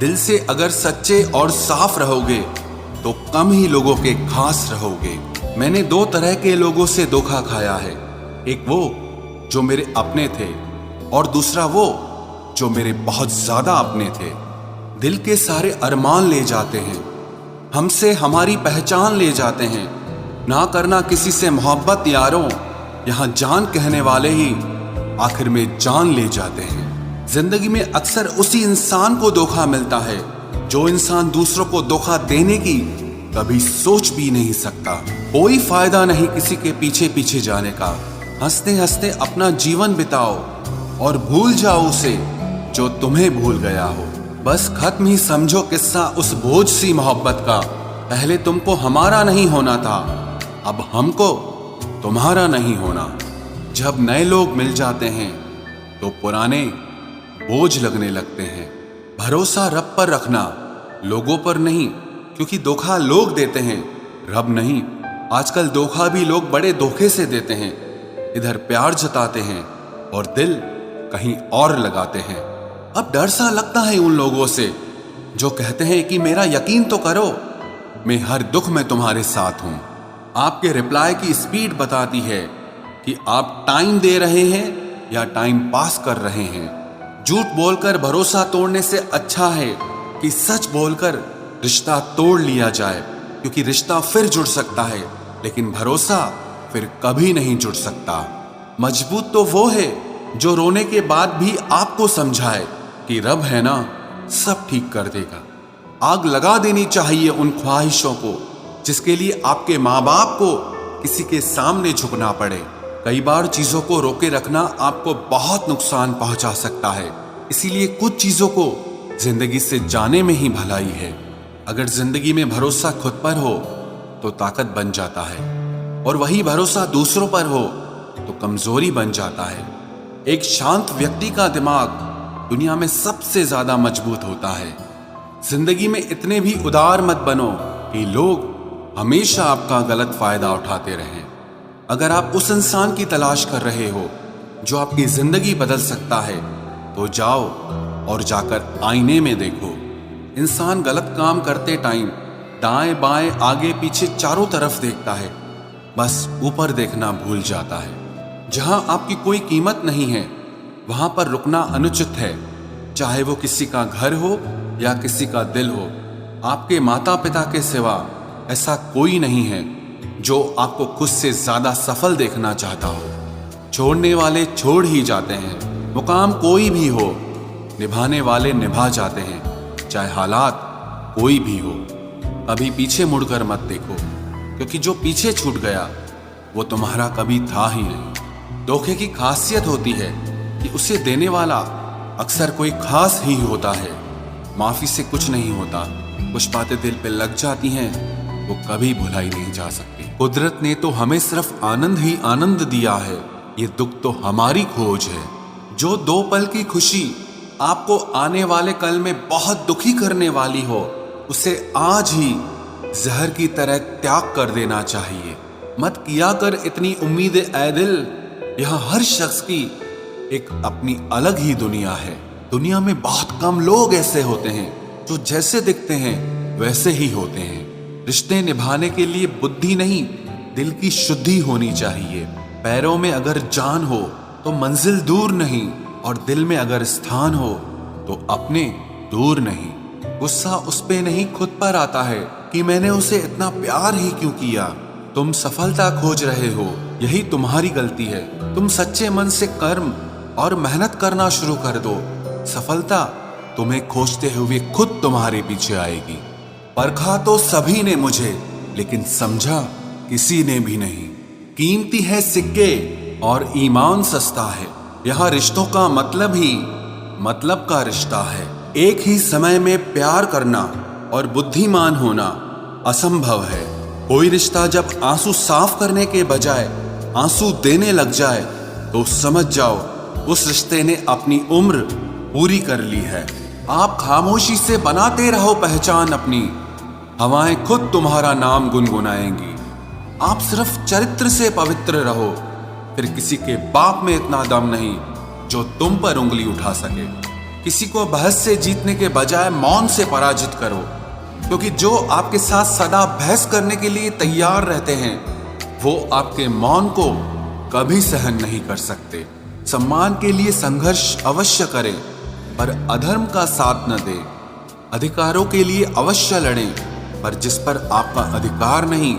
दिल से अगर सच्चे और साफ रहोगे तो कम ही लोगों के खास रहोगे। मैंने दो तरह के लोगों से धोखा खाया है, एक वो जो मेरे अपने थे और दूसरा वो जो मेरे बहुत ज्यादा अपने थे। दिल के सारे अरमान ले जाते हैं, हमसे हमारी पहचान ले जाते हैं। ना करना किसी से मोहब्बत यारों, यहाँ जान कहने वाले ही आखिर में जान ले जाते हैं। जिंदगी में अक्सर उसी इंसान को धोखा मिलता है जो इंसान दूसरों को धोखा देने की कभी सोच भी नहीं सकता। कोई फायदा नहीं किसी के पीछे पीछे जाने का। हंसते हंसते अपना जीवन बिताओ और भूल जाओ उसे जो तुम्हें भूल गया हो। बस खत्म ही समझो किस्सा उस बोझ सी मोहब्बत का। पहले तुमको हमारा नहीं होना था, अब हमको तुम्हारा नहीं होना। जब नए लोग मिल जाते हैं तो पुराने बोझ लगने लगते हैं। भरोसा रब पर रखना, लोगों पर नहीं, क्योंकि धोखा लोग देते हैं, रब नहीं। आजकल धोखा भी लोग बड़े धोखे से देते हैं। इधर प्यार जताते हैं और दिल कहीं और लगाते हैं। अब डर सा लगता है उन लोगों से जो कहते हैं कि मेरा यकीन तो करो, मैं हर दुख में तुम्हारे साथ हूं। आपके रिप्लाई की स्पीड बताती है कि आप टाइम दे रहे हैं या टाइम पास कर रहे हैं। झूठ बोलकर भरोसा तोड़ने से अच्छा है कि सच बोलकर रिश्ता तोड़ लिया जाए, क्योंकि रिश्ता फिर जुड़ सकता है लेकिन भरोसा फिर कभी नहीं जुड़ सकता। मजबूत तो वो है जो रोने के बाद भी आपको समझाए कि रब है ना, सब ठीक कर देगा। आग लगा देनी चाहिए उन ख्वाहिशों को जिसके लिए आपके माँ बाप को किसी के सामने झुकना पड़े। कई बार चीजों को रोके रखना आपको बहुत नुकसान पहुंचा सकता है, इसीलिए कुछ चीजों को जिंदगी से जाने में ही भलाई है। अगर जिंदगी में भरोसा खुद पर हो तो ताकत बन जाता है, और वही भरोसा दूसरों पर हो तो कमजोरी बन जाता है। एक शांत व्यक्ति का दिमाग दुनिया में सबसे ज्यादा मजबूत होता है। जिंदगी में इतने भी उदार मत बनो कि लोग हमेशा आपका गलत फायदा उठाते रहें। अगर आप उस इंसान की तलाश कर रहे हो जो आपकी जिंदगी बदल सकता है तो जाओ और जाकर आईने में देखो। इंसान गलत काम करते टाइम दाएं बाएं आगे पीछे चारों तरफ देखता है, बस ऊपर देखना भूल जाता है। जहां आपकी कोई कीमत नहीं है वहां पर रुकना अनुचित है, चाहे वो किसी का घर हो या किसी का दिल हो। आपके माता पिता के सिवा ऐसा कोई नहीं है जो आपको खुद से ज्यादा सफल देखना चाहता हो। छोड़ने वाले छोड़ ही जाते हैं, मुकाम कोई भी हो, निभाने वाले निभा जाते हैं, चाहे हालात कोई भी हो। कभी पीछे मुड़कर मत देखो, क्योंकि जो पीछे छूट गया वो तुम्हारा कभी था ही नहीं। धोखे की खासियत होती है कि उसे देने वाला अक्सर कोई खास ही होता है। माफी से कुछ नहीं होता, कुछ बातें दिल पे लग जाती हैं वो कभी भुलाई नहीं जा सकती। कुदरत ने तो हमें सिर्फ आनंद ही आनंद दिया है, ये दुख तो हमारी खोज है। जो दो पल की खुशी आपको आने वाले कल में बहुत दुखी करने वाली हो, उसे आज ही जहर की तरह त्याग कर देना चाहिए। मत किया कर इतनी उम्मीदें ऐ दिल, यहाँ हर शख्स की एक अपनी अलग ही दुनिया है। दुनिया में बहुत कम लोग ऐसे होते हैं जो जैसे दिखते हैं वैसे ही होते हैं। रिश्ते निभाने के लिए बुद्धि नहीं, दिल की शुद्धि होनी चाहिए। पैरों में अगर जान हो तो मंजिल दूर नहीं, और दिल में अगर स्थान हो तो अपने दूर नहीं। गुस्सा उस पे नहीं खुद पर आता है कि मैंने उसे इतना प्यार ही क्यों किया। तुम सफलता खोज रहे हो, यही तुम्हारी गलती है। तुम सच्चे मन से कर्म और मेहनत करना शुरू कर दो, सफलता तुम्हें खोजते हुए खुद तुम्हारे पीछे आएगी। परखा तो सभी ने मुझे, लेकिन समझा किसी ने भी नहीं। कीमती है सिक्के और ईमान सस्ता है, यहाँ रिश्तों का मतलब ही मतलब का रिश्ता है। एक ही समय में प्यार करना और बुद्धिमान होना असंभव है। कोई रिश्ता जब आंसू साफ करने के बजाय आंसू देने लग जाए तो समझ जाओ उस रिश्ते ने अपनी उम्र पूरी कर ली है। आप खामोशी से बनाते रहो पहचान अपनी, हवाएं खुद तुम्हारा नाम गुनगुनाएंगी। आप सिर्फ चरित्र से पवित्र रहो, फिर किसी के बाप में इतना दम नहीं जो तुम पर उंगली उठा सके। किसी को बहस से जीतने के बजाय मौन से पराजित करो, क्योंकि जो आपके साथ सदा बहस करने के लिए तैयार रहते हैं वो आपके मौन को कभी सहन नहीं कर सकते। सम्मान के लिए संघर्ष अवश्य करें, पर अधर्म का साथ न दें। अधिकारों के लिए अवश्य लड़ें, पर जिस पर आपका अधिकार नहीं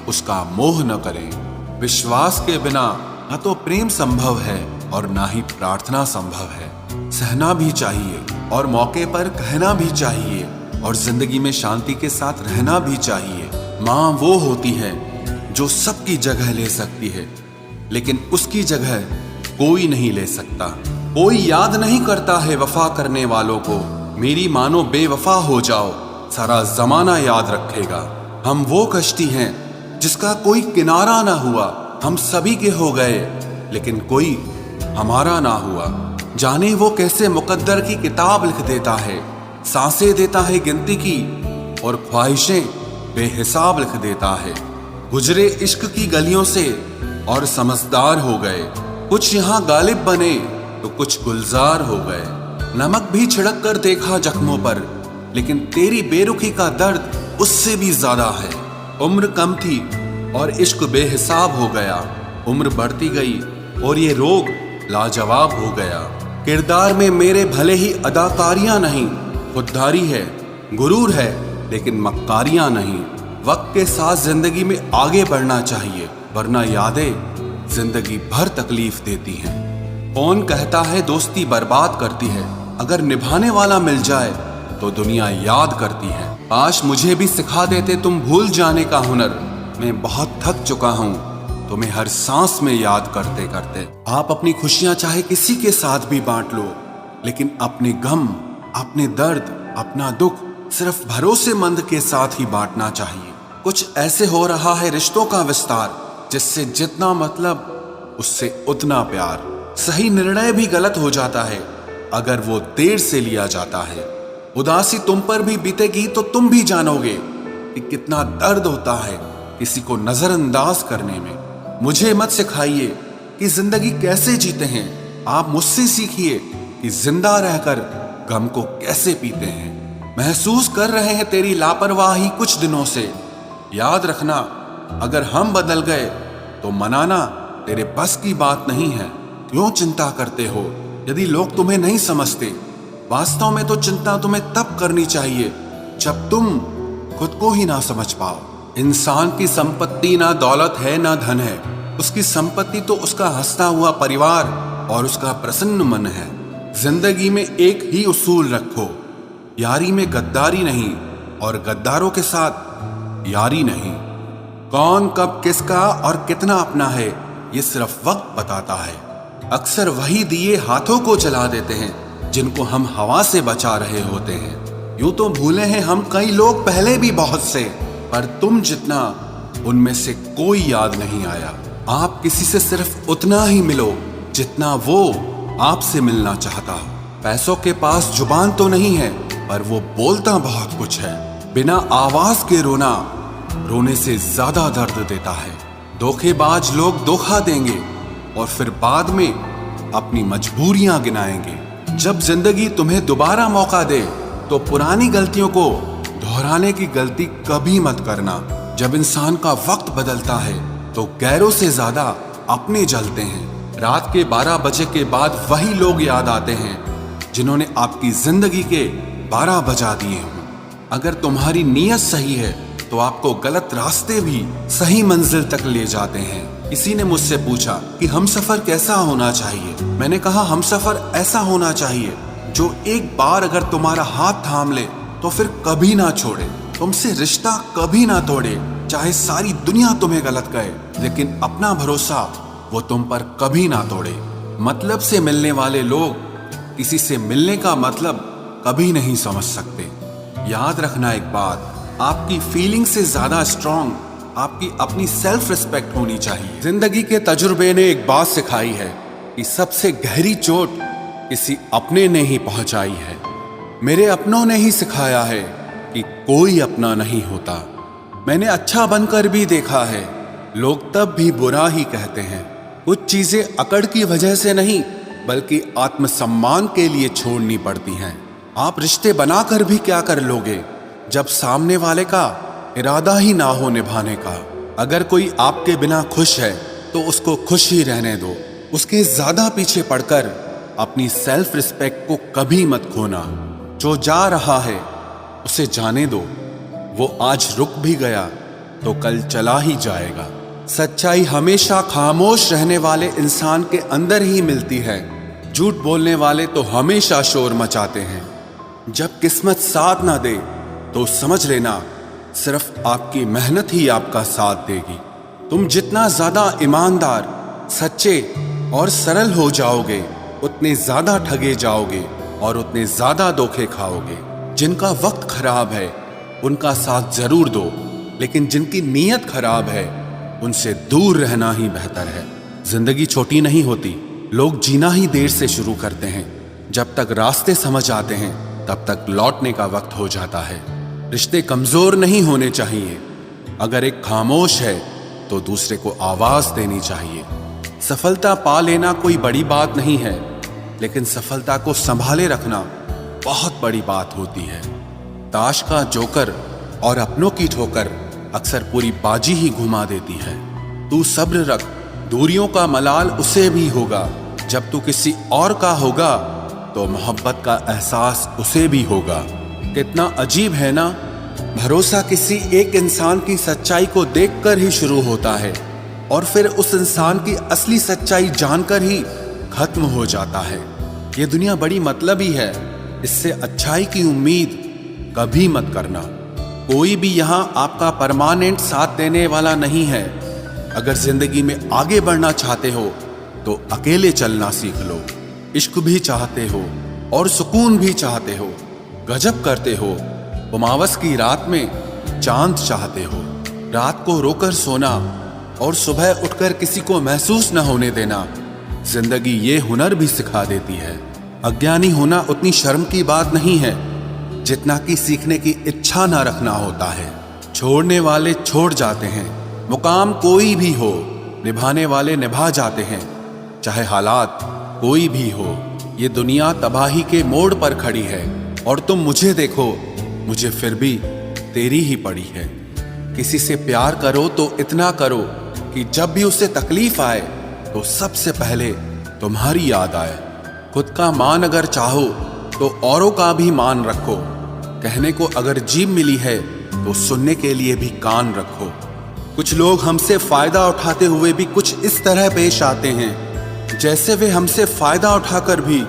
उसका मोह न करें। विश्वास के बिना न तो प्रेम संभव है और ना ही प्रार्थना संभव है। सहना भी चाहिए और मौके पर कहना भी चाहिए, और जिंदगी में शांति के साथ रहना भी चाहिए। माँ वो होती है जो सबकी जगह ले सकती है, लेकिन उसकी जगह कोई नहीं ले सकता। कोई याद नहीं करता है वफा करने वालों को। मेरी मानो बेवफा हो जाओ, सारा जमाना याद रखेगा। हम वो कश्ती हैं जिसका कोई किनारा ना हुआ। हम सभी के हो गए लेकिन कोई हमारा ना हुआ। जाने वो कैसे मुकद्दर की किताब लिख देता है, सांसें देता है गिनती की और ख्वाहिशें बेहिसाब लिख देता है। गुजरे इश्क की गलियों से और समझदार हो गए। कुछ यहाँ गालिब बने तो कुछ गुलजार हो गए। नमक भी छिड़क कर देखा जख्मों पर, लेकिन तेरी बेरुखी का दर्द उससे भी ज्यादा है। उम्र कम थी और इश्क बेहिसाब हो गया। उम्र बढ़ती गई और ये रोग लाजवाब हो गया। किरदार में मेरे भले ही अदाकारियां नहीं, खुददारी है, गुरूर है, लेकिन मक्कारियां नहीं। वक्त के साथ जिंदगी में आगे बढ़ना चाहिए, वरना यादें जिंदगी भर तकलीफ देती हैं। कौन कहता है दोस्ती बर्बाद करती है, अगर निभाने वाला मिल जाए तो दुनिया याद करती है। काश मुझे भी सिखा देते तुम भूल जाने का हुनर। मैं बहुत थक चुका हूँ तुम्हें हर सांस में याद करते करते। आप अपनी खुशियां चाहे किसी के साथ भी बांट लो, लेकिन अपने गम, अपने दर्द, अपना दुख सिर्फ भरोसेमंद के साथ ही बांटना चाहिए। कुछ ऐसे हो रहा है रिश्तों का विस्तार, जिससे जितना मतलब उससे उतना प्यार। सही निर्णय भी गलत हो जाता है अगर वो देर से लिया जाता है। उदासी तुम पर भी बीतेगी तो तुम भी जानोगे कि कितना दर्द होता है किसी को नजरअंदाज करने में। मुझे मत सिखाइए कि जिंदगी कैसे जीते हैं, आप मुझसे सीखिए कि जिंदा रहकर गम को कैसे पीते हैं। महसूस कर रहे हैं तेरी लापरवाही कुछ दिनों से। याद रखना, अगर हम बदल गए तो मनाना तेरे बस की बात नहीं है। क्यों चिंता करते हो यदि लोग तुम्हें नहीं समझते? वास्तव में तो चिंता तुम्हें तब करनी चाहिए जब तुम खुद को ही ना समझ पाओ। इंसान की संपत्ति ना दौलत है ना धन है, उसकी संपत्ति तो उसका हंसता हुआ परिवार और उसका प्रसन्न मन है। जिंदगी में एक ही उसूल रखो, यारी में गद्दारी नहीं और गद्दारों के साथ यारी नहीं। कौन कब किसका और कितना अपना है ये सिर्फ वक्त बताता है। अक्सर वही दिए हाथों को जला देते हैं जिनको हम हवा से बचा रहे होते हैं। यूं तो भूले हैं हम कई लोग पहले भी बहुत से, पर तुम जितना उनमें से कोई याद नहीं आया। आप किसी से सिर्फ उतना ही मिलो जितना वो आपसे मिलना चाहता। पैसों के पास जुबान तो नहीं है, पर वो बोलता बहुत कुछ है। बिना आवाज के रोना रोने से ज्यादा दर्द देता है। धोखेबाज लोग धोखा देंगे और फिर बाद में अपनी मजबूरियां गिनाएंगे। जब जिंदगी तुम्हें दोबारा मौका दे तो पुरानी गलतियों को दोहराने की गलती कभी मत करना। जब इंसान का वक्त बदलता है तो गैरों से ज्यादा अपने जलते हैं। रात के 12 बजे के बाद वही लोग याद आते हैं जिन्होंने आपकी जिंदगी के 12 बजा दिए हों। अगर तुम्हारी नीयत सही है तो आपको गलत रास्ते भी सही मंजिल तक ले जाते हैं। किसी ने मुझसे पूछा कि हमसफर कैसा होना चाहिए। मैंने कहा हमसफर ऐसा होना चाहिए जो एक बार अगर तुम्हारा हाथ थाम ले तो फिर कभी ना छोड़े, तुमसे रिश्ता कभी ना तोड़े। चाहे सारी दुनिया तुम्हें गलत कहे, लेकिन अपना भरोसा वो तुम पर कभी ना तोड़े। मतलब से मिलने वाले लोग किसी से मिलने का मतलब कभी नहीं समझ सकते। याद रखना एक बात, आपकी फीलिंग से ज्यादा स्ट्रॉन्ग आपकी अपनी सेल्फ रिस्पेक्ट होनी चाहिए। जिंदगी के तजुर्बे ने एक बात सिखाई है कि सबसे गहरी चोट किसी अपने ने ही पहुंचाई है। मेरे अपनों ने ही सिखाया है कि कोई अपना नहीं होता। मैंने अच्छा बनकर भी देखा है, लोग तब भी बुरा ही कहते हैं। कुछ चीजें अकड़ की वजह से नहीं बल्कि आत्मसम्मान के लिए छोड़नी पड़ती हैं। आप रिश्ते बनाकर भी क्या कर लोगे जब सामने वाले का इरादा ही ना हो निभाने का। अगर कोई आपके बिना खुश है तो उसको खुश ही रहने दो। उसके ज्यादा पीछे पड़कर अपनी सेल्फ रिस्पेक्ट को कभी मत खोना। जो जा रहा है उसे जाने दो। वो आज रुक भी गया तो कल चला ही जाएगा। सच्चाई हमेशा खामोश रहने वाले इंसान के अंदर ही मिलती है। झूठ बोलने वाले तो हमेशा शोर मचाते हैं। जब किस्मत साथ ना दे तो समझ लेना सिर्फ आपकी मेहनत ही आपका साथ देगी। तुम जितना ज्यादा ईमानदार, सच्चे और सरल हो जाओगे उतने ज्यादा ठगे जाओगे और उतने ज्यादा धोखे खाओगे। जिनका वक्त खराब है उनका साथ जरूर दो, लेकिन जिनकी नीयत खराब है उनसे दूर रहना ही बेहतर है। जिंदगी छोटी नहीं होती, लोग जीना ही देर से शुरू करते हैं। जब तक रास्ते समझ आते हैं तब तक लौटने का वक्त हो जाता है। रिश्ते कमजोर नहीं होने चाहिए। अगर एक खामोश है तो दूसरे को आवाज देनी चाहिए। सफलता पा लेना कोई बड़ी बात नहीं है, लेकिन सफलता को संभाले रखना बहुत बड़ी बात होती है। ताश का जोकर और अपनों की ठोकर अक्सर पूरी बाजी ही घुमा देती है। तू सब्र रख, दूरियों का मलाल उसे भी होगा। जब तू किसी और का होगा तो मोहब्बत का एहसास उसे भी होगा। कितना अजीब है ना, भरोसा किसी एक इंसान की सच्चाई को देखकर ही शुरू होता है और फिर उस इंसान की असली सच्चाई जानकर ही खत्म हो जाता है। ये दुनिया बड़ी मतलबी है, इससे अच्छाई की उम्मीद कभी मत करना। कोई भी यहाँ आपका परमानेंट साथ देने वाला नहीं है। अगर जिंदगी में आगे बढ़ना चाहते हो तो अकेले चलना सीख लो। इश्क भी चाहते हो और सुकून भी चाहते हो, गजब करते हो। उमावस की रात में चांद चाहते हो। रात को रोकर सोना और सुबह उठकर किसी को महसूस न होने देना जिंदगी ये हुनर भी सिखा देती है। अज्ञानी होना उतनी शर्म की बात नहीं है जितना कि सीखने की इच्छा ना रखना होता है। छोड़ने वाले छोड़ जाते हैं, मुकाम कोई भी हो, निभाने वाले निभा जाते हैं। चाहे हालात कोई भी हो, ये दुनिया तबाही के मोड़ पर खड़ी है और तुम मुझे देखो, मुझे फिर भी तेरी ही पड़ी है। किसी से प्यार करो तो इतना करो कि जब भी उसे तकलीफ आए तो सबसे पहले तुम्हारी याद आए। खुद का मान अगर चाहो तो औरों का भी मान रखो। कहने को अगर जीभ मिली है तो सुनने के लिए भी कान रखो। कुछ लोग हमसे फायदा उठाते हुए भी कुछ इस तरह पेश आते हैं जैसे वे हमसे फायदा उठाकर भी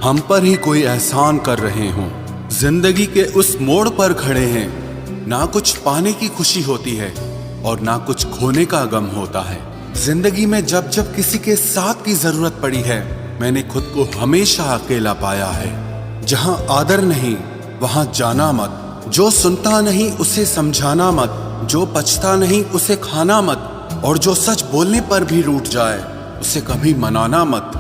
हम पर ही कोई एहसान कर रहे हों। जिंदगी के उस मोड़ पर खड़े हैं, ना कुछ पाने की खुशी होती है और ना कुछ खोने का गम होता है। जिंदगी में जब जब किसी के साथ की जरूरत पड़ी है, मैंने खुद को हमेशा अकेला पाया है। जहां आदर नहीं वहां जाना मत। जो सुनता नहीं उसे समझाना मत। जो पछता नहीं उसे खाना मत। और जो सच बोलने पर भी रूठ जाए उसे कभी मनाना मत।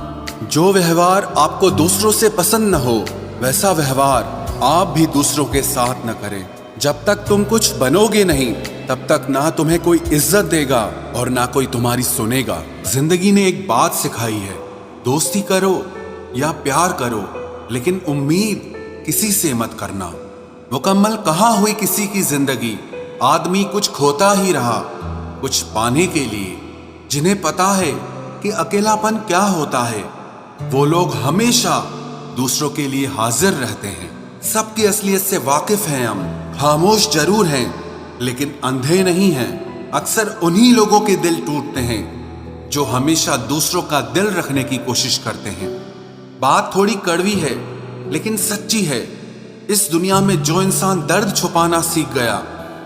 जो व्यवहार आपको दूसरों से पसंद न हो वैसा व्यवहार आप भी दूसरों के साथ न करें। जब तक तुम कुछ बनोगे नहीं तब तक ना तुम्हें कोई इज्जत देगा और ना कोई तुम्हारी सुनेगा। जिंदगी ने एक बात सिखाई है, दोस्ती करो या प्यार करो, लेकिन उम्मीद किसी से मत करना। मुकम्मल कहाँ हुई किसी की जिंदगी, आदमी कुछ खोता ही रहा कुछ पाने के लिए। जिन्हें पता है कि अकेलापन क्या होता है, वो लोग हमेशा दूसरों के लिए हाजिर रहते हैं। सबकी असलियत से वाकिफ हैं हम, खामोश जरूर हैं लेकिन अंधे नहीं हैं। अक्सर उन्हीं लोगों के दिल टूटते हैं जो हमेशा दूसरों का दिल रखने की कोशिश करते हैं। बात थोड़ी कड़वी है लेकिन सच्ची है। इस दुनिया में जो इंसान दर्द छुपाना सीख गया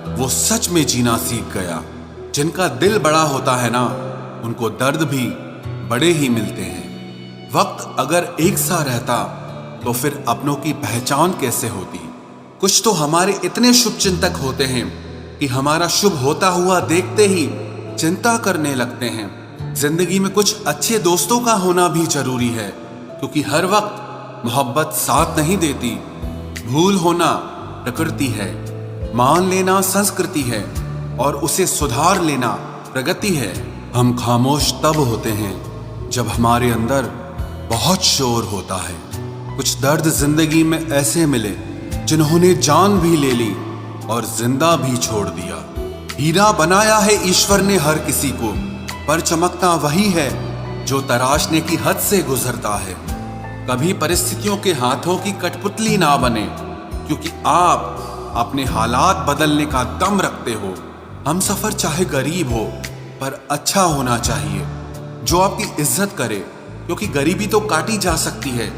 वो सच में जीना सीख गया। जिनका दिल बड़ा होता है ना, उनको दर्द भी बड़े ही मिलते हैं। वक्त अगर एक सा रहता तो फिर अपनों की पहचान कैसे होती। कुछ तो हमारे इतने शुभ चिंतक होते हैं कि हमारा शुभ होता हुआ देखते ही चिंता करने लगते हैं। जिंदगी में कुछ अच्छे दोस्तों का होना भी जरूरी है, क्योंकि हर वक्त मोहब्बत साथ नहीं देती। भूल होना प्रकृति है, मान लेना संस्कृति है और उसे सुधार लेना प्रगति है। हम खामोश तब होते हैं जब हमारे अंदर बहुत शोर होता है। कुछ दर्द जिंदगी में ऐसे मिले जिन्होंने जान भी ले ली और जिंदा भी छोड़ दिया। हीरा बनाया है ईश्वर ने हर किसी को, पर चमकता वही है जो तराशने की हद से गुजरता है। कभी परिस्थितियों के हाथों की कठपुतली ना बने, क्योंकि आप अपने हालात बदलने का दम रखते हो। हम सफर चाहे गरीब हो पर अच्छा होना चाहिए, जो आपकी इज्जत करे, क्योंकि गरीबी तो काटी जा सकती है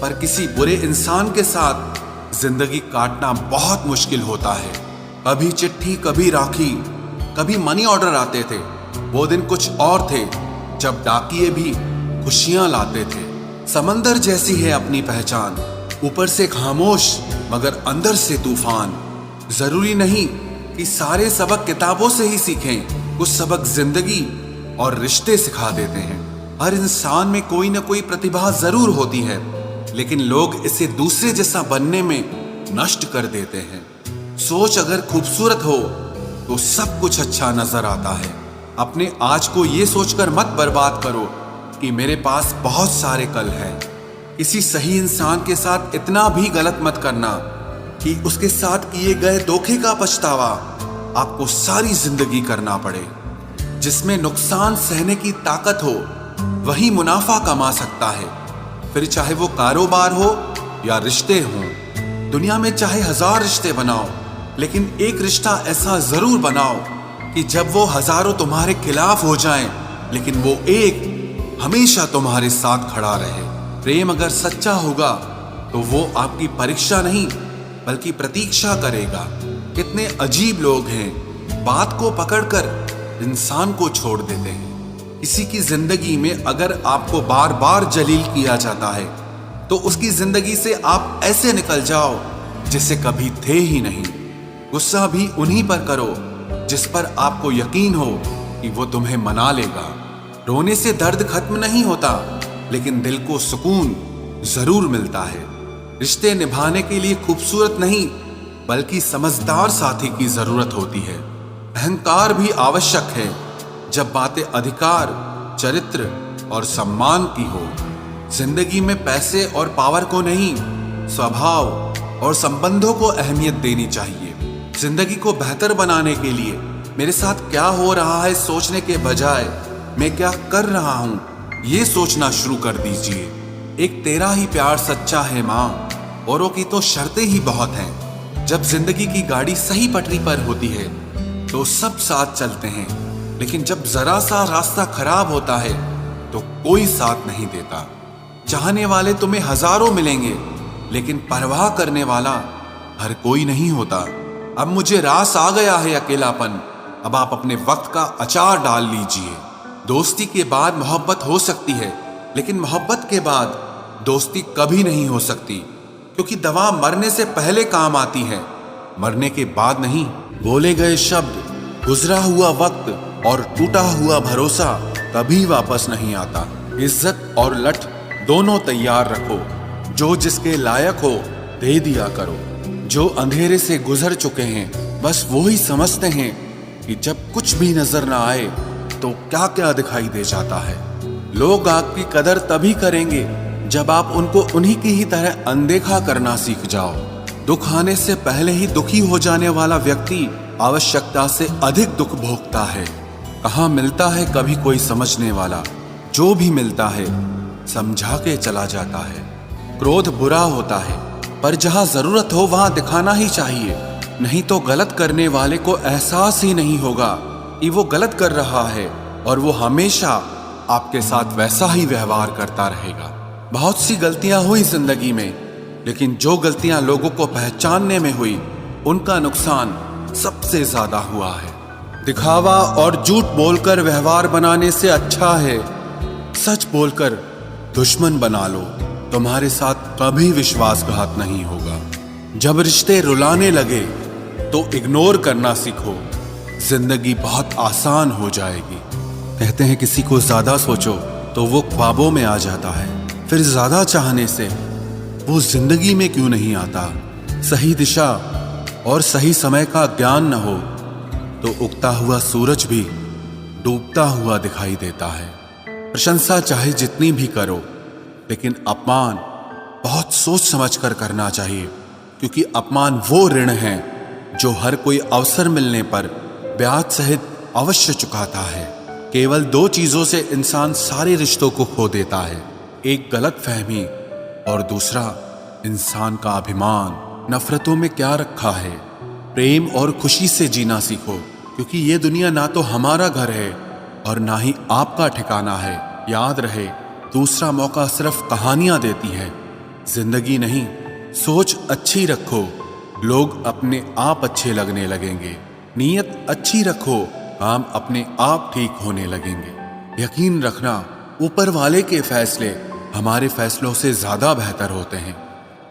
पर किसी बुरे इंसान के साथ जिंदगी काटना बहुत मुश्किल होता है। कभी चिट्ठी, कभी राखी, कभी मनी ऑर्डर आते थे। वो दिन कुछ और थे जब डाकिये भी खुशियां लाते थे। समंदर जैसी है अपनी पहचान, ऊपर से खामोश मगर अंदर से तूफान। जरूरी नहीं कि सारे सबक किताबों से ही सीखें, कुछ सबक जिंदगी और रिश्ते सिखा देते हैं। हर इंसान में कोई ना कोई प्रतिभा जरूर होती है, लेकिन लोग इसे दूसरे जैसा बनने में नष्ट कर देते हैं। सोच अगर खूबसूरत हो तो सब कुछ अच्छा नजर आता है। अपने आज को ये सोचकर मत बर्बाद करो कि मेरे पास बहुत सारे कल हैं। किसी सही इंसान के साथ इतना भी गलत मत करना कि उसके साथ किए गए धोखे का पछतावा आपको सारी जिंदगी करना पड़े। जिसमें नुकसान सहने की ताकत हो वही मुनाफा कमा सकता है, फिर चाहे वो कारोबार हो या रिश्ते हों। दुनिया में चाहे 1000 रिश्ते बनाओ, लेकिन एक रिश्ता ऐसा जरूर बनाओ कि जब वो हजारों तुम्हारे खिलाफ हो जाएं, लेकिन वो एक हमेशा तुम्हारे साथ खड़ा रहे। प्रेम अगर सच्चा होगा तो वो आपकी परीक्षा नहीं बल्कि प्रतीक्षा करेगा। कितने अजीब लोग हैं, बात को पकड़कर इंसान को छोड़ देते हैं। किसी की जिंदगी में अगर आपको बार बार जलील किया जाता है तो उसकी जिंदगी से आप ऐसे निकल जाओ जिसे कभी थे ही नहीं। गुस्सा भी उन्हीं पर करो जिस पर आपको यकीन हो कि वो तुम्हें मना लेगा। रोने से दर्द खत्म नहीं होता, लेकिन दिल को सुकून जरूर मिलता है। रिश्ते निभाने के लिए खूबसूरत नहीं बल्कि समझदार साथी की जरूरत होती है। अहंकार भी आवश्यक है जब बातें अधिकार, चरित्र और सम्मान की हो। जिंदगी में पैसे और पावर को नहीं, स्वभाव और संबंधों को अहमियत देनी चाहिए। जिंदगी को बेहतर बनाने के लिए मेरे साथ क्या हो रहा है सोचने के बजाय मैं क्या कर रहा हूं ये सोचना शुरू कर दीजिए। एक तेरा ही प्यार सच्चा है माँ, औरों की तो शर्तें ही बहुत हैं। जब जिंदगी की गाड़ी सही पटरी पर होती है तो सब साथ चलते हैं, लेकिन जब जरा सा रास्ता खराब होता है तो कोई साथ नहीं देता। चाहने वाले तुम्हें हजारों मिलेंगे, लेकिन परवाह करने वाला हर कोई नहीं होता। अब मुझे रास आ गया है अकेलापन, अब आप अपने वक्त का अचार डाल लीजिए। दोस्ती के बाद मोहब्बत हो सकती है, लेकिन मोहब्बत के बाद दोस्ती कभी नहीं हो सकती, क्योंकि दवा मरने से पहले काम आती है, मरने के बाद नहीं। बोले गए शब्द, गुजरा हुआ वक्त और टूटा हुआ भरोसा कभी वापस नहीं आता। इज्जत और लठ दोनों तैयार रखो, जो जिसके लायक हो दे दिया करो। जो अंधेरे से गुजर चुके हैं बस वो ही समझते हैं कि जब कुछ भी नजर ना आए तो क्या क्या दिखाई दे जाता है। लोग आपकी कदर तभी करेंगे जब आप उनको उन्हीं की ही तरह अनदेखा करना सीख जाओ। दुख आने से पहले ही दुखी हो जाने वाला व्यक्ति आवश्यकता से अधिक दुख भोगता है। कहाँ मिलता है कभी कोई समझने वाला, जो भी मिलता है समझा के चला जाता है। क्रोध बुरा होता है, पर जहाँ जरूरत हो वहां दिखाना ही चाहिए, नहीं तो गलत करने वाले को एहसास ही नहीं होगा कि वो गलत कर रहा है, और वो हमेशा आपके साथ वैसा ही व्यवहार करता रहेगा। बहुत सी गलतियां हुई जिंदगी में, लेकिन जो गलतियां लोगों को पहचानने में हुई उनका नुकसान सबसे ज्यादा हुआ है। दिखावा और झूठ बोलकर व्यवहार बनाने से अच्छा है सच बोलकर दुश्मन बना लो, तुम्हारे साथ कभी विश्वासघात नहीं होगा। जब रिश्ते रुलाने लगे तो इग्नोर करना सीखो, जिंदगी बहुत आसान हो जाएगी। कहते हैं किसी को ज्यादा सोचो तो वो ख्वाबों में आ जाता है, फिर ज्यादा चाहने से वो जिंदगी में क्यों नहीं आता। सही दिशा और सही समय का ज्ञान न हो तो उगता हुआ सूरज भी डूबता हुआ दिखाई देता है। प्रशंसा चाहे जितनी भी करो, लेकिन अपमान बहुत सोच समझ कर करना चाहिए, क्योंकि अपमान वो ऋण है जो हर कोई अवसर मिलने पर ब्याज सहित अवश्य चुकाता है। केवल दो चीजों से इंसान सारे रिश्तों को खो देता है, एक गलतफहमी और दूसरा इंसान का अभिमान। नफरतों में क्या रखा है, प्रेम और खुशी से जीना सीखो, क्योंकि ये दुनिया ना तो हमारा घर है और ना ही आपका ठिकाना है। याद रहे, दूसरा मौका सिर्फ कहानियां देती है, जिंदगी नहीं। सोच अच्छी रखो, लोग अपने आप अच्छे लगने लगेंगे। नीयत अच्छी रखो, काम अपने आप ठीक होने लगेंगे। यकीन रखना, ऊपर वाले के फैसले हमारे फैसलों से ज्यादा बेहतर होते हैं।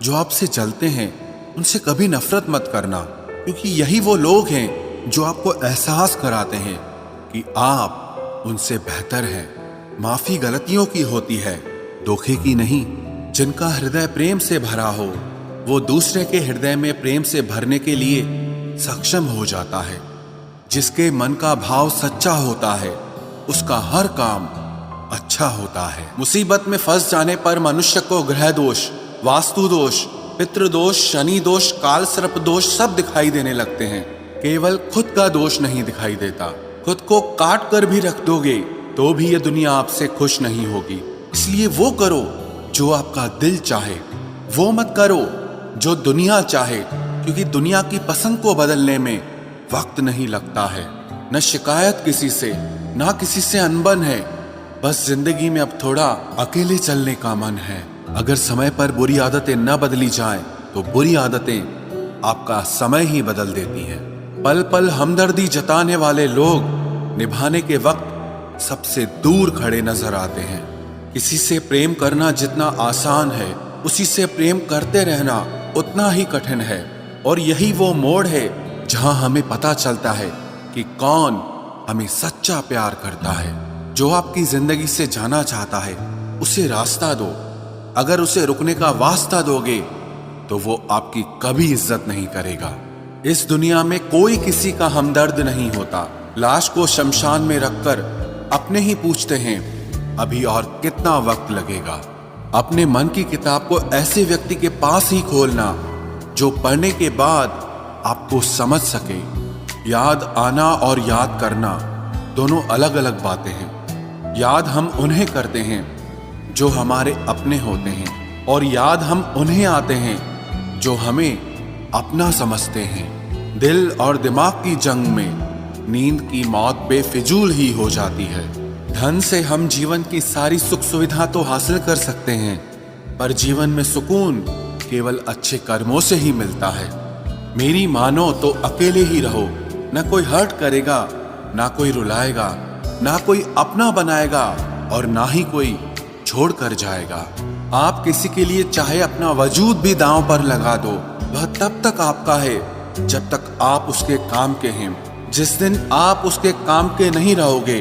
जो आपसे चलते हैं उनसे कभी नफरत मत करना, क्योंकि यही वो लोग हैं जो आपको एहसास कराते हैं कि आप उनसे बेहतर हैं। माफी गलतियों की होती है, धोखे की नहीं। जिनका हृदय प्रेम से भरा हो वो दूसरे के हृदय में प्रेम से भरने के लिए सक्षम हो जाता है। जिसके मन का भाव सच्चा होता है उसका हर काम अच्छा होता है। मुसीबत में फंस जाने पर मनुष्य को ग्रह दोष, वास्तु दोष, पितृदोष, शनि दोष, काल सर्प दोष सब दिखाई देने लगते हैं। केवल खुद का दोष नहीं दिखाई देता। खुद को काट कर भी रख दोगे तो भी ये दुनिया आपसे खुश नहीं होगी। इसलिए वो करो जो आपका दिल चाहे, वो मत करो जो दुनिया चाहे, क्योंकि दुनिया की पसंद को बदलने में वक्त नहीं लगता है। न शिकायत किसी से, ना किसी से अनबन है। बस जिंदगी में अब थोड़ा अकेले चलने का मन है। अगर समय पर बुरी आदतें न बदली जाएं, तो बुरी आदतें आपका समय ही बदल देती हैं। पल पल हमदर्दी जताने वाले लोग निभाने के वक्त सबसे दूर खड़े नजर आते हैं। किसी से प्रेम करना जितना आसान है, उसी से प्रेम करते रहना उतना ही कठिन है। और यही वो मोड़ है जहां हमें पता चलता है कि कौन हमें सच्चा प्यार करता है। जो आपकी जिंदगी से जाना चाहता है उसे रास्ता दो। अगर उसे रुकने का वास्ता दोगे तो वो आपकी कभी इज्जत नहीं करेगा। इस दुनिया में कोई किसी का हमदर्द नहीं होता। लाश को शमशान में रखकर अपने ही पूछते हैं अभी और कितना वक्त लगेगा। अपने मन की किताब को ऐसे व्यक्ति के पास ही खोलना जो पढ़ने के बाद आपको समझ सके। याद आना और याद करना दोनों अलग अलग बातें हैं। याद हम उन्हें करते हैं जो हमारे अपने होते हैं, और याद हम उन्हें आते हैं जो हमें अपना समझते हैं। दिल और दिमाग की जंग में नींद की मौत बेफिजूल ही हो जाती है। धन से हम जीवन की सारी सुख सुविधा तो हासिल कर सकते हैं, पर जीवन में सुकून केवल अच्छे कर्मों से ही मिलता है। मेरी मानो तो अकेले ही रहो, ना कोई हर्ट करेगा, ना कोई रुलाएगा, ना कोई अपना बनाएगा और ना ही कोई छोड़ कर जाएगा। आप किसी के लिए चाहे अपना वजूद भी दांव पर लगा दो, वह तब तक आपका है जब तक आप उसके काम के हैं। जिस दिन आप उसके काम के नहीं रहोगे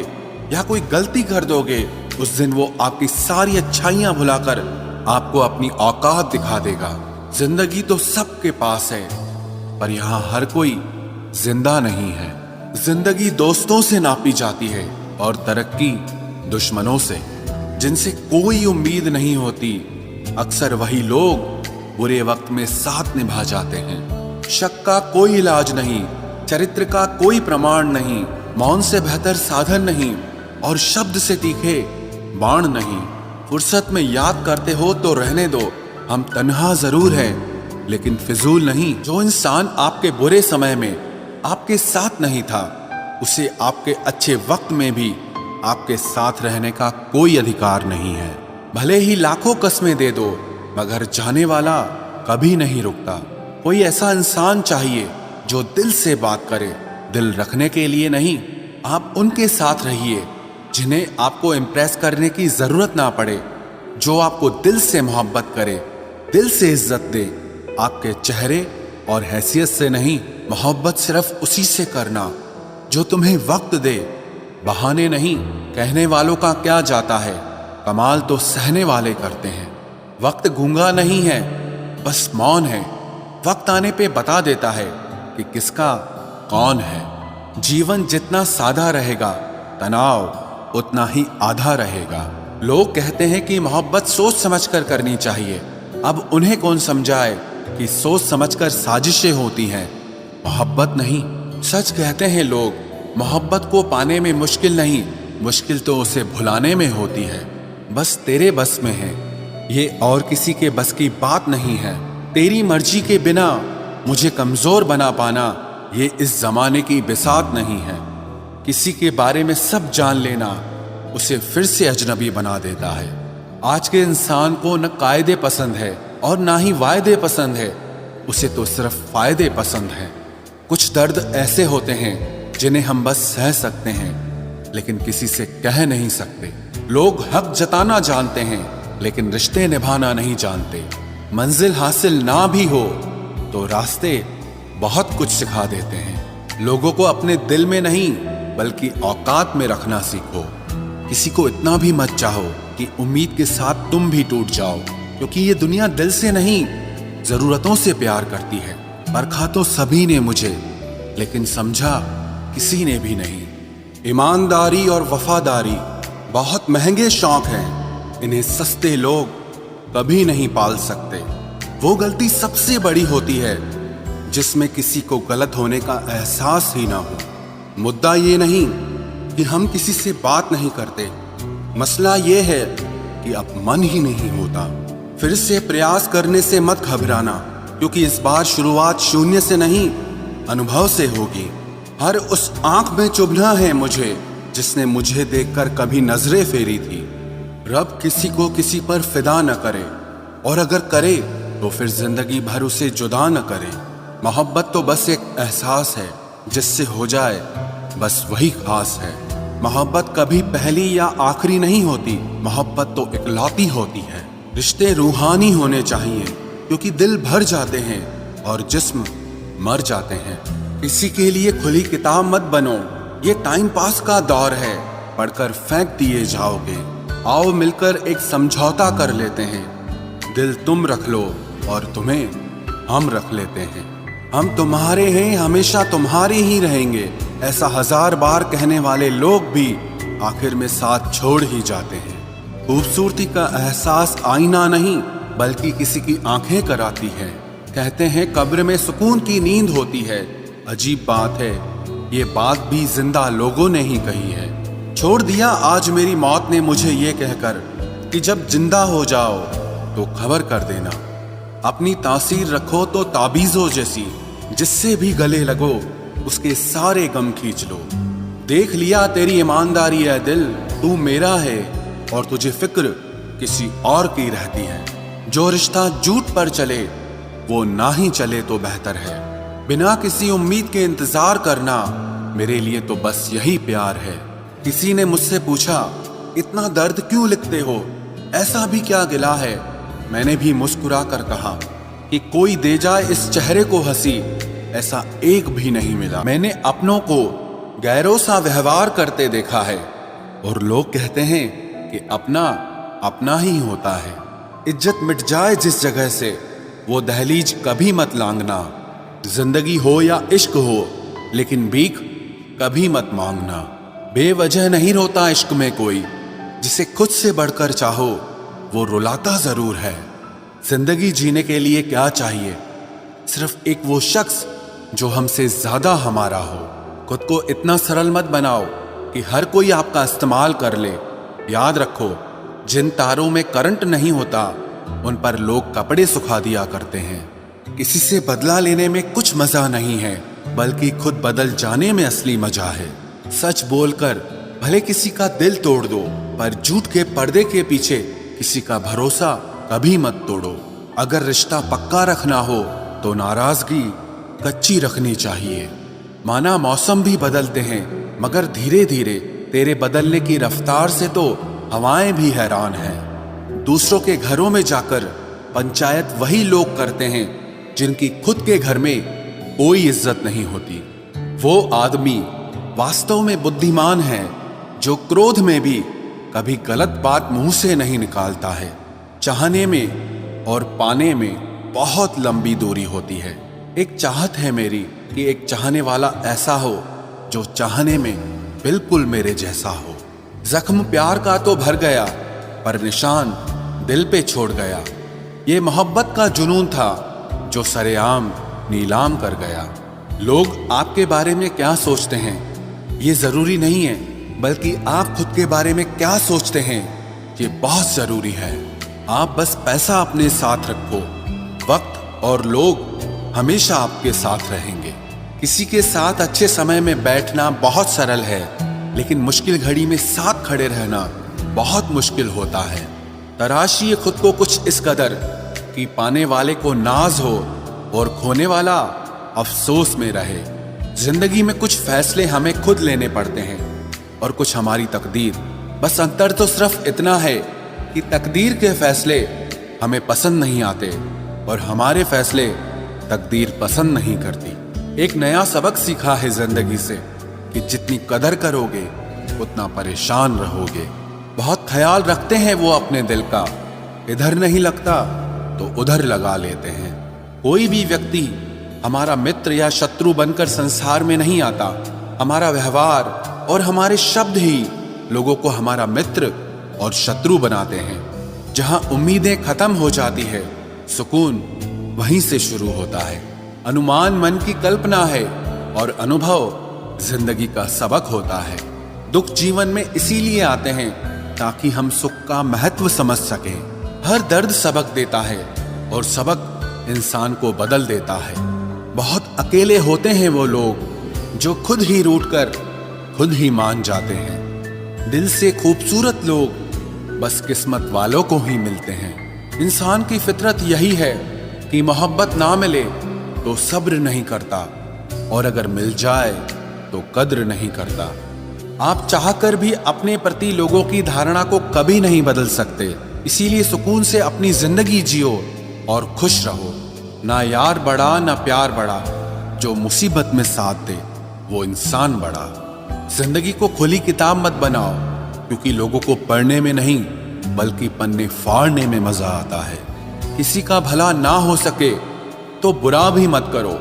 या कोई गलती कर दोगे, उस दिन वो आपकी सारी अच्छाइयां भुलाकर आपको अपनी औकात दिखा देगा। जिंदगी तो सबके पास है, पर यहाँ हर कोई जिंदा नहीं है। जिंदगी दोस्तों से नापी जाती है और तरक्की दुश्मनों से। जिनसे कोई उम्मीद नहीं होती, अक्सर वही लोग बुरे वक्त में साथ निभा जाते हैं। शक का कोई इलाज नहीं, चरित्र का कोई प्रमाण नहीं, मौन से बेहतर साधन नहीं और शब्द से तीखे बाण नहीं। फुर्सत में याद करते हो तो रहने दो, हम तन्हा जरूर हैं लेकिन फिजूल नहीं। जो इंसान आपके बुरे समय में आपके साथ नहीं था, उसे आपके अच्छे वक्त में भी आपके साथ रहने का कोई अधिकार नहीं है। भले ही लाखों कस्में दे दो, मगर जाने वाला कभी नहीं रुकता। कोई ऐसा इंसान चाहिए जो दिल से बात करे, दिल रखने के लिए नहीं। आप उनके साथ रहिए जिन्हें आपको इम्प्रेस करने की जरूरत ना पड़े, जो आपको दिल से मोहब्बत करे, दिल से इज्जत दे। आपके चेहरे और हैसियत से नहीं, मोहब्बत सिर्फ उसी से करना जो तुम्हें वक्त दे, बहाने नहीं। कहने वालों का क्या जाता है, कमाल तो सहने वाले करते हैं। वक्त गूंगा नहीं है, बस मौन है। वक्त आने पे बता देता है कि किसका कौन है। जीवन जितना सादा रहेगा, तनाव उतना ही आधा रहेगा। लोग कहते हैं कि मोहब्बत सोच समझकर करनी चाहिए। अब उन्हें कौन समझाए कि सोच समझकर साजिशें होती हैं, मोहब्बत नहीं। सच कहते हैं लोग, मोहब्बत को पाने में मुश्किल नहीं, मुश्किल तो उसे भुलाने में होती है। बस तेरे बस में है ये, और किसी के बस की बात नहीं है। तेरी मर्जी के बिना मुझे कमजोर बना पाना, ये इस जमाने की बिसात नहीं है। किसी के बारे में सब जान लेना उसे फिर से अजनबी बना देता है। आज के इंसान को न कायदे पसंद है और ना ही वायदे पसंद है, उसे तो सिर्फ फायदे पसंद हैं। कुछ दर्द ऐसे होते हैं जिन्हें हम बस सह सकते हैं, लेकिन किसी से कह नहीं सकते। लोग हक जताना जानते हैं, लेकिन रिश्ते निभाना नहीं जानते। मंजिल हासिल ना भी हो तो रास्ते बहुत कुछ सिखा देते हैं। लोगों को अपने दिल में नहीं बल्कि औकात में रखना सीखो। किसी को इतना भी मत चाहो कि उम्मीद के साथ तुम भी टूट जाओ, क्योंकि ये दुनिया दिल से नहीं जरूरतों से प्यार करती है। परखा तो सभी ने मुझे, लेकिन समझा किसी ने भी नहीं। ईमानदारी और वफादारी बहुत महंगे शौक हैं, इन्हें सस्ते लोग कभी नहीं पाल सकते। वो गलती सबसे बड़ी होती है जिसमें किसी को गलत होने का एहसास ही ना हो। मुद्दा ये नहीं कि हम किसी से बात नहीं करते, मसला ये है कि अब मन ही नहीं होता। फिर से प्रयास करने से मत घबराना, क्योंकि इस बार शुरुआत शून्य से नहीं, अनुभव से होगी। हर उस आंख में चुभना है मुझे जिसने मुझे देखकर कभी नजरें फेरी थी। रब किसी को किसी पर फिदा न करे, और अगर करे तो फिर जिंदगी भर उसे जुदा न करे। मोहब्बत तो बस एक एहसास है, जिससे हो जाए बस वही खास है। मोहब्बत कभी पहली या आखिरी नहीं होती, मोहब्बत तो इकलौती होती है। रिश्ते रूहानी होने चाहिए, क्योंकि दिल भर जाते हैं और जिस्म मर जाते हैं। किसी के लिए खुली किताब मत बनो, ये टाइम पास का दौर है, पढ़कर फेंक दिए जाओगे। आओ मिलकर एक समझौता कर लेते हैं, दिल तुम रख लो और तुम्हें हम रख लेते हैं। हम तुम्हारे हैं, हमेशा तुम्हारे ही रहेंगे, ऐसा 1000 बार कहने वाले लोग भी आखिर में साथ छोड़ ही जाते हैं। खूबसूरती का एहसास आईना नहीं बल्कि किसी की आंखें कराती है। कहते हैं कब्र में सुकून की नींद होती है, अजीब बात है, ये बात भी जिंदा लोगों ने ही कही है। छोड़ दिया आज मेरी मौत ने मुझे ये कहकर कि जब जिंदा हो जाओ तो खबर कर देना। अपनी तासीर रखो तो ताबीजों जैसी, जिससे भी गले लगो उसके सारे गम खींच लो। देख लिया तेरी ईमानदारी है दिल, तू मेरा है और तुझे फिक्र किसी और की रहती है। जो रिश्ता झूठ पर चले वो ना ही चले तो बेहतर है। बिना किसी उम्मीद के इंतजार करना मेरे लिए तो बस यही प्यार है। किसी ने मुझसे पूछा इतना दर्द क्यों लिखते हो, ऐसा भी क्या गिला है? मैंने भी मुस्कुरा कर कहा कि कोई दे जाए इस चेहरे को हंसी, ऐसा एक भी नहीं मिला। मैंने अपनों को गैरों सा व्यवहार करते देखा है, और लोग कहते हैं कि अपना अपना ही होता है। इज्जत मिट जाए जिस जगह से वो दहलीज कभी मत लांघना। जिंदगी हो या इश्क हो, लेकिन भीख कभी मत मांगना। बेवजह नहीं रोता इश्क में कोई, जिसे खुद से बढ़कर चाहो वो रुलाता जरूर है। जिंदगी जीने के लिए क्या चाहिए? सिर्फ एक वो शख्स जो हमसे ज्यादा हमारा हो। खुद को इतना सरल मत बनाओ कि हर कोई आपका इस्तेमाल कर ले। याद रखो, जिन तारों में करंट नहीं होता उन पर लोग कपड़े सुखा दिया करते हैं। किसी से बदला लेने में कुछ मजा नहीं है, बल्कि खुद बदल जाने में असली मजा है। सच बोलकर भले किसी का दिल तोड़ दो, पर झूठ के पर्दे के पीछे किसी का भरोसा कभी मत तोड़ो। अगर रिश्ता पक्का रखना हो तो नाराजगी कच्ची रखनी चाहिए। माना मौसम भी बदलते हैं, मगर धीरे धीरे तेरे बदलने की रफ्तार से तो हवाएं भी हैरान हैं। दूसरों के घरों में जाकर पंचायत वही लोग करते हैं जिनकी खुद के घर में कोई इज्जत नहीं होती। वो आदमी वास्तव में बुद्धिमान है जो क्रोध में भी कभी गलत बात मुंह से नहीं निकालता है। चाहने में और पाने में बहुत लंबी दूरी होती है। एक चाहत है मेरी कि एक चाहने वाला ऐसा हो जो चाहने में बिल्कुल मेरे जैसा हो। जख्म प्यार का तो भर गया, पर निशान दिल पे छोड़ गया। ये मोहब्बत का जुनून था जो सरेआम नीलाम कर गया। लोग आपके बारे में क्या सोचते हैं ये जरूरी नहीं है, बल्कि आप खुद के बारे में क्या सोचते हैं ये बहुत जरूरी है। आप बस पैसा अपने साथ रखो, वक्त और लोग हमेशा आपके साथ रहेंगे। किसी के साथ अच्छे समय में बैठना बहुत सरल है, लेकिन मुश्किल घड़ी में साथ खड़े रहना बहुत मुश्किल होता है। तराशिए खुद को कुछ इस कदर कि पाने वाले को नाज हो और खोने वाला अफसोस में रहे। जिंदगी में कुछ फैसले हमें खुद लेने पड़ते हैं और कुछ हमारी तकदीर। बस अंतर तो सिर्फ इतना है कि तकदीर के फैसले हमें पसंद नहीं आते और हमारे फैसले तकदीर पसंद नहीं करती। एक नया सबक सीखा है जिंदगी से कि जितनी कदर करोगे उतना परेशान रहोगे। बहुत ख्याल रखते हैं वो अपने दिल का, इधर नहीं लगता तो उधर लगा लेते हैं। कोई भी व्यक्ति हमारा मित्र या शत्रु बनकर संसार में नहीं आता। हमारा व्यवहार और हमारे शब्द ही लोगों को हमारा मित्र और शत्रु बनाते हैं। जहां उम्मीदें खत्म हो जाती है, सुकून वहीं से शुरू होता है। अनुमान मन की कल्पना है और अनुभव जिंदगी का सबक होता है। दुख जीवन में इसीलिए आते हैं ताकि हम सुख का महत्व समझ सकें। हर दर्द सबक देता है और सबक इंसान को बदल देता है। बहुत अकेले होते हैं वो लोग जो खुद ही रूठकर खुद ही मान जाते हैं। दिल से खूबसूरत लोग बस किस्मत वालों को ही मिलते हैं। इंसान की फितरत यही है कि मोहब्बत ना मिले तो सब्र नहीं करता और अगर मिल जाए तो कद्र नहीं करता। आप चाहकर भी अपने प्रति लोगों की धारणा को कभी नहीं बदल सकते। इसीलिए सुकून से अपनी जिंदगी जियो और खुश रहो। ना यार बड़ा ना प्यार बड़ा, जो मुसीबत में साथ दे वो इंसान बड़ा। जिंदगी को खुली किताब मत बनाओ, क्योंकि लोगों को पढ़ने में नहीं बल्कि पन्ने फाड़ने में मजा आता है। किसी का भला ना हो सके तो बुरा भी मत करो,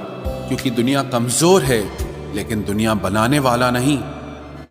क्योंकि दुनिया कमजोर है लेकिन दुनिया बनाने वाला नहीं